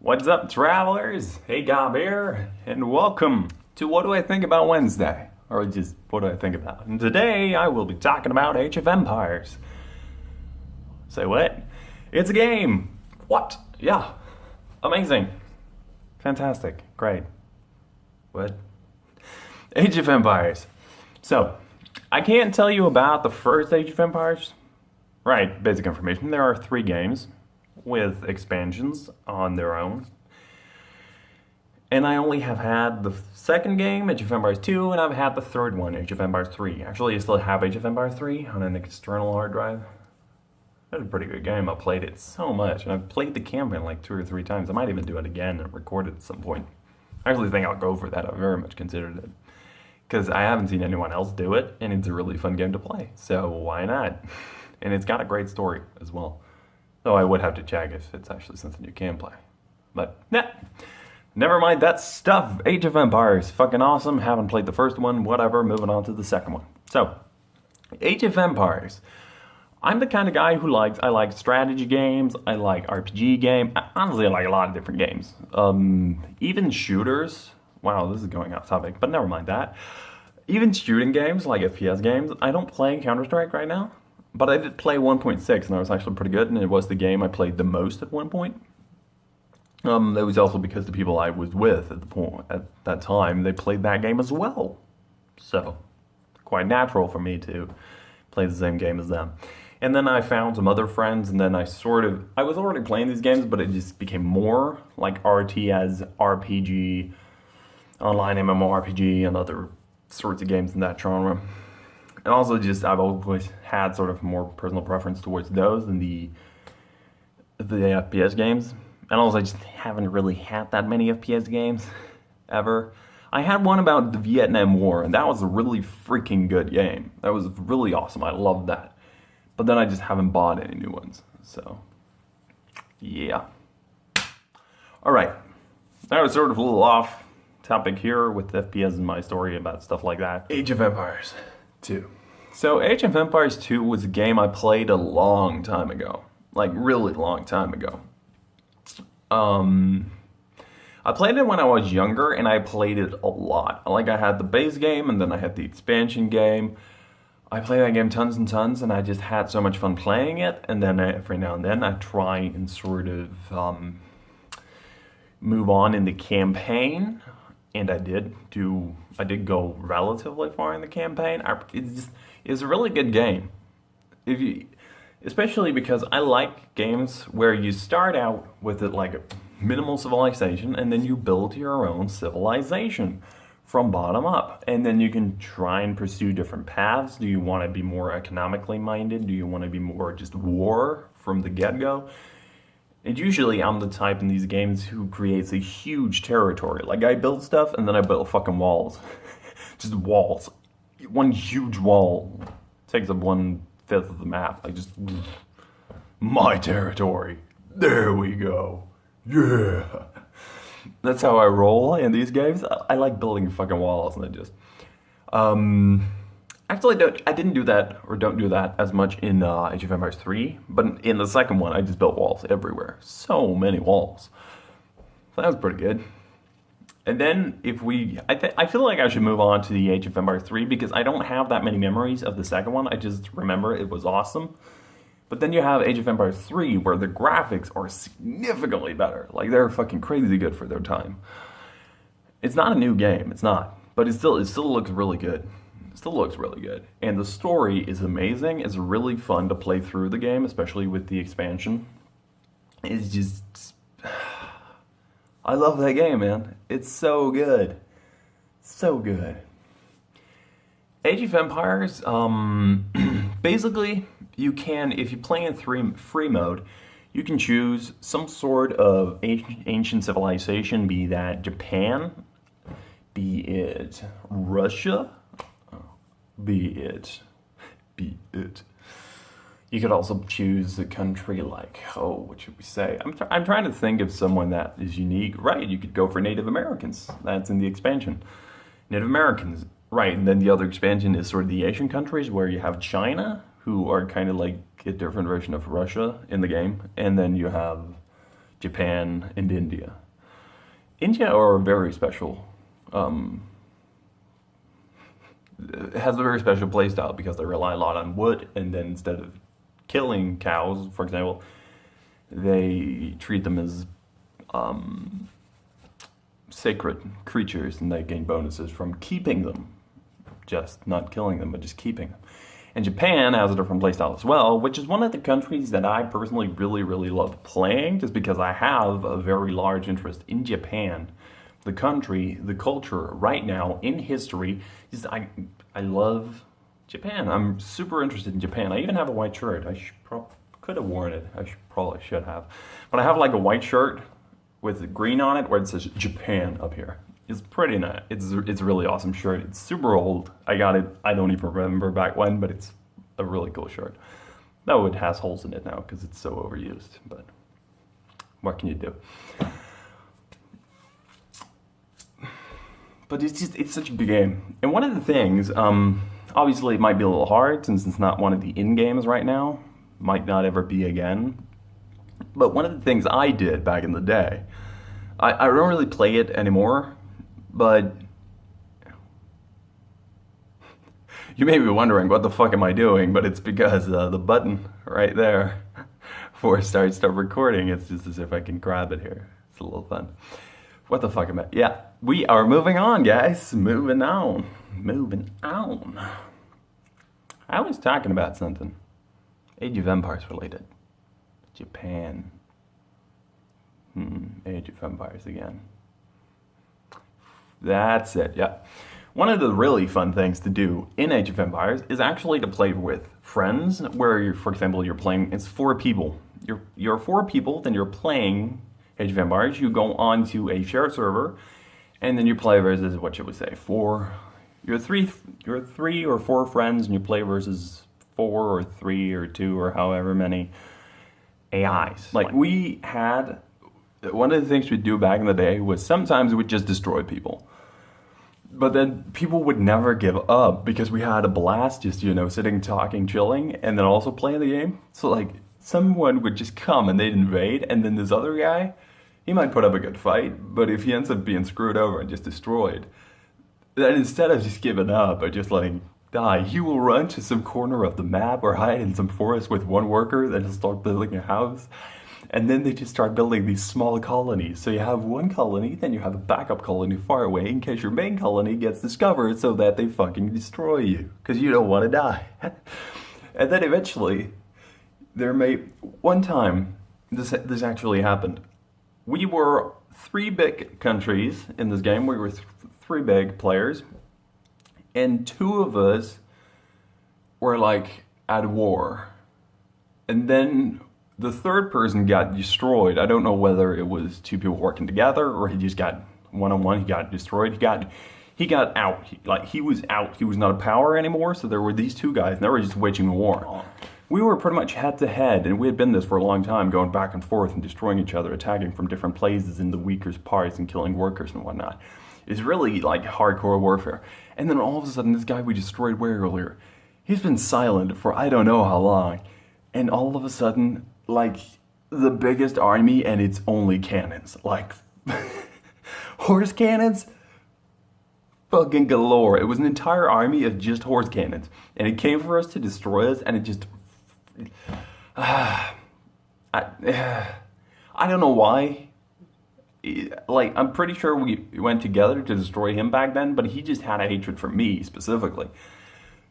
What's up, travelers? Hey, Gob here, and welcome to What Do I Think About Wednesday? Or just, what do I think about? And today, I will be talking about Age of Empires. Say what? It's a game! What? Yeah. Amazing. Fantastic. Great. What? Age of Empires. So, I can't tell you about the first Age of Empires. Right, basic information. There are 3 games with expansions on their own. And I only have had the second game, Age of Empires 2, and I've had the third one, Age of Empires 3. Actually, I still have Age of Empires 3 on an external hard drive. That's a pretty good game. I played it so much, and I've played the campaign like 2 or 3 times. I might even do it again and record it at some point. I actually think I'll go for that. I've very much considered it. Because I haven't seen anyone else do it, and it's a really fun game to play. So why not? And it's got a great story as well. Though I would have to check if it's actually something you can play. But, nah. Never mind that stuff. Age of Empires. Fucking awesome. Haven't played the first one. Whatever. Moving on to the second one. So, Age of Empires. I'm the kind of guy who I like strategy games. I like RPG games. Honestly, I like a lot of different games. Even shooters. Wow, this is going off topic. But never mind that. Even shooting games, like FPS games. I don't play Counter-Strike right now. But I did play 1.6, and that was actually pretty good, and it was the game I played the most at one point. It was also because the people I was with at that time, they played that game as well. So, quite natural for me to play the same game as them. And then I found some other friends, and then I was already playing these games, but it just became more like RTS, RPG, online MMORPG, and other sorts of games in that genre. And also just, I've always had sort of more personal preference towards those than the FPS games. And also I just haven't really had that many FPS games, ever. I had one about the Vietnam War, and that was a really freaking good game. That was really awesome, I loved that. But then I just haven't bought any new ones, so, yeah. Alright, that was sort of a little off topic here with FPS and my story about stuff like that. Age of Empires 2. So Age of Empires 2 was a game I played a long time ago. Like, really long time ago. I played it when I was younger, and I played it a lot. Like, I had the base game, and then I had the expansion game. I played that game tons and tons, and I just had so much fun playing it. And then every now and then, I try and sort of move on in the campaign. And I did go relatively far in the campaign. It's a really good game. Especially because I like games where you start out with it like a minimal civilization, and then you build your own civilization from bottom up. And then you can try and pursue different paths. Do you want to be more economically minded? Do you want to be more just war from the get-go? And usually I'm the type in these games who creates a huge territory. Like, I build stuff, and then I build fucking walls. Just walls. One huge wall takes up 1/5 of the map. Like, just, my territory. There we go. Yeah. That's how I roll in these games. I like building fucking walls, and I just, actually, I didn't do that, or don't do that as much in Age of Empires 3, but in the second one, I just built walls everywhere. So many walls. So that was pretty good. And then, I feel like I should move on to the Age of Empires 3, because I don't have that many memories of the second one. I just remember it was awesome. But then you have Age of Empires 3, where the graphics are significantly better. Like, they're fucking crazy good for their time. It's not a new game, it's not. But it still looks really good. Still looks really good. And the story is amazing. It's really fun to play through the game, especially with the expansion. It's just, I love that game, man. It's so good. So good. Age of Empires, basically, you can, if you play in free mode, you can choose some sort of ancient civilization, be that Japan, be it Russia, be it. You could also choose a country like, what should we say? I'm trying to think of someone that is unique. Right, you could go for Native Americans. That's in the expansion. Native Americans, right, and then the other expansion is sort of the Asian countries, where you have China, who are kind of like a different version of Russia in the game, and then you have Japan, and India. India are very special. It has a very special play style because they rely a lot on wood, and then instead of killing cows, for example, they treat them as sacred creatures, and they gain bonuses from keeping them. Just not killing them, but just keeping them. And Japan has a different playstyle as well, which is one of the countries that I personally really, really love playing, just because I have a very large interest in Japan. The country, the culture, right now, in history, I love Japan. I'm super interested in Japan. I even have a white shirt. I could have worn it. Probably should have. But I have like a white shirt with green on it where it says Japan up here. It's pretty nice. It's a really awesome shirt. It's super old. I got it, I don't even remember back when, but it's a really cool shirt. Though it has holes in it now because it's so overused, but what can you do? But it's such a big game. And one of the things, obviously it might be a little hard since it's not one of the in-games right now. Might not ever be again. But one of the things I did back in the day, I don't really play it anymore, but you may be wondering, what the fuck am I doing? But it's because the button right there for start recording, it's just as if I can grab it here. It's a little fun. What the fuck am I? Yeah, we are moving on, guys. Moving on. I was talking about something. Age of Empires related. Japan. Age of Empires again. That's it, yeah. One of the really fun things to do in Age of Empires is actually to play with friends, where, for example, you're playing, it's 4 people. You're 4 people, then you're playing Age of Empires. You go on to a shared server, and then you play versus, what should we say, 4. You're 3 or 4 friends, and you play versus 4 or 3 or 2 or however many AIs. Like, we had, one of the things we'd do back in the day was sometimes we'd just destroy people. But then people would never give up because we had a blast just, sitting, talking, chilling, and then also playing the game. So, like, someone would just come and they'd invade, and then this other guy, he might put up a good fight, but if he ends up being screwed over and just destroyed, then instead of just giving up or just letting die, he will run to some corner of the map or hide in some forest with one worker, then he'll start building a house. And then they just start building these small colonies. So you have one colony, then you have a backup colony far away in case your main colony gets discovered so that they fucking destroy you. Because you don't want to die. And then eventually, one time, this actually happened. We were 3 big countries in this game. We were 3 big players. And 2 of us were like at war. And then the third person got destroyed. I don't know whether it was 2 people working together or he just got one-on-one. He got destroyed. He got out. He was out. He was not a power anymore. So there were these 2 guys, and they were just waging war. We were pretty much head-to-head, and we had been this for a long time, going back and forth and destroying each other, attacking from different places in the weaker parts and killing workers and whatnot. It's really like hardcore warfare. And then all of a sudden, this guy we destroyed way earlier, he's been silent for I don't know how long. And all of a sudden, like, the biggest army, and it's only cannons. Like, horse cannons? Fucking galore. It was an entire army of just horse cannons. And it came for us to destroy us, and it just... I don't know why. Like, I'm pretty sure we went together to destroy him back then, but he just had a hatred for me, specifically.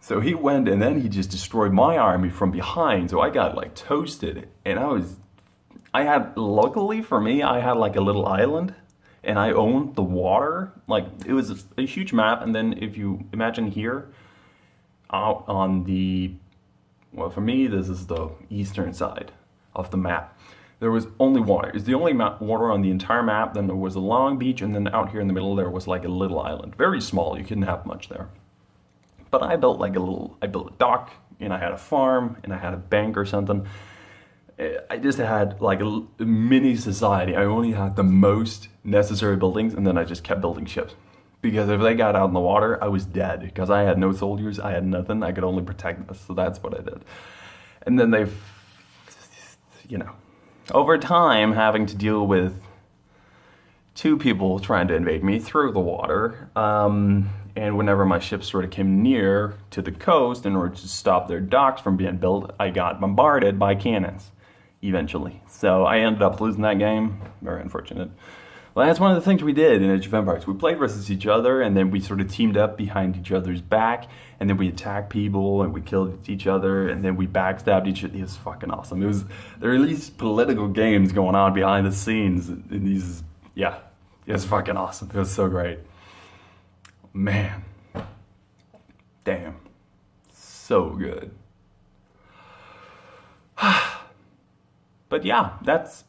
So he went, and then he just destroyed my army from behind, so I got, like, toasted. And luckily for me, I had, like, a little island, and I owned the water. Like, it was a huge map, and then if you imagine here, out on the... Well, for me, this is the eastern side of the map. There was only water. It's the only water on the entire map. Then there was a long beach, and then out here in the middle there was like a little island. Very small. You couldn't have much there. But I built I built a dock, and I had a farm, and I had a bank or something. I just had like a mini society. I only had the most necessary buildings, and then I just kept building ships. Because if they got out in the water, I was dead. Because I had no soldiers, I had nothing. I could only protect us, so that's what I did. And then over time, having to deal with two people trying to invade me through the water. And whenever my ship sort of came near to the coast in order to stop their docks from being built, I got bombarded by cannons eventually. So I ended up losing that game. Very unfortunate. Well, that's one of the things we did in Age of Empires. We played versus each other, and then we sort of teamed up behind each other's back, and then we attacked people, and we killed each other, and then we backstabbed each other. It was fucking awesome. There were at least political games going on behind the scenes in these. Yeah, it was fucking awesome. It was so great. Man. Damn. So good. But yeah, that's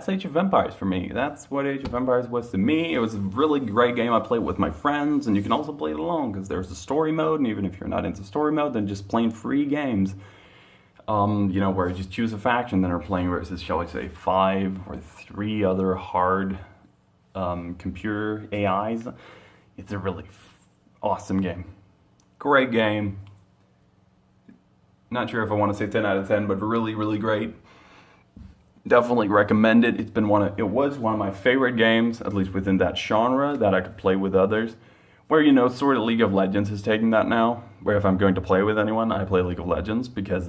Age of Empires for me. That's what Age of Empires was to me. It was a really great game. I played with my friends, and you can also play it alone because there's a story mode, and even if you're not into story mode, then just playing free games, where you just choose a faction, then are playing versus, shall we say, 5 or 3 other hard computer AIs. It's a really awesome game. Great game. Not sure if I want to say 10 out of 10, but really, really great. Definitely recommend it. It was one of my favorite games, at least within that genre, that I could play with others. Where, sort of League of Legends is taking that now. Where if I'm going to play with anyone, I play League of Legends because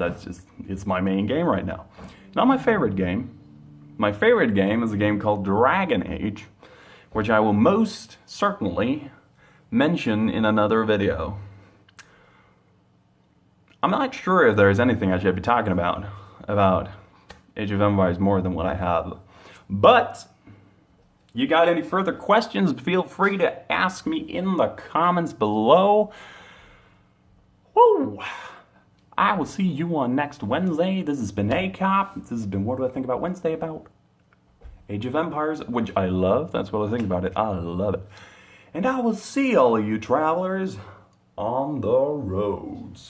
it's my main game right now. Not my favorite game. My favorite game is a game called Dragon Age, which I will most certainly mention in another video. I'm not sure if there's anything I should be talking about Age of Empires more than what I have. But, you got any further questions, feel free to ask me in the comments below. Woo! I will see you on next Wednesday. This has been Akob. This has been What Do I Think About Wednesday about Age of Empires, which I love. That's what I think about it. I love it. And I will see all of you travelers on the roads.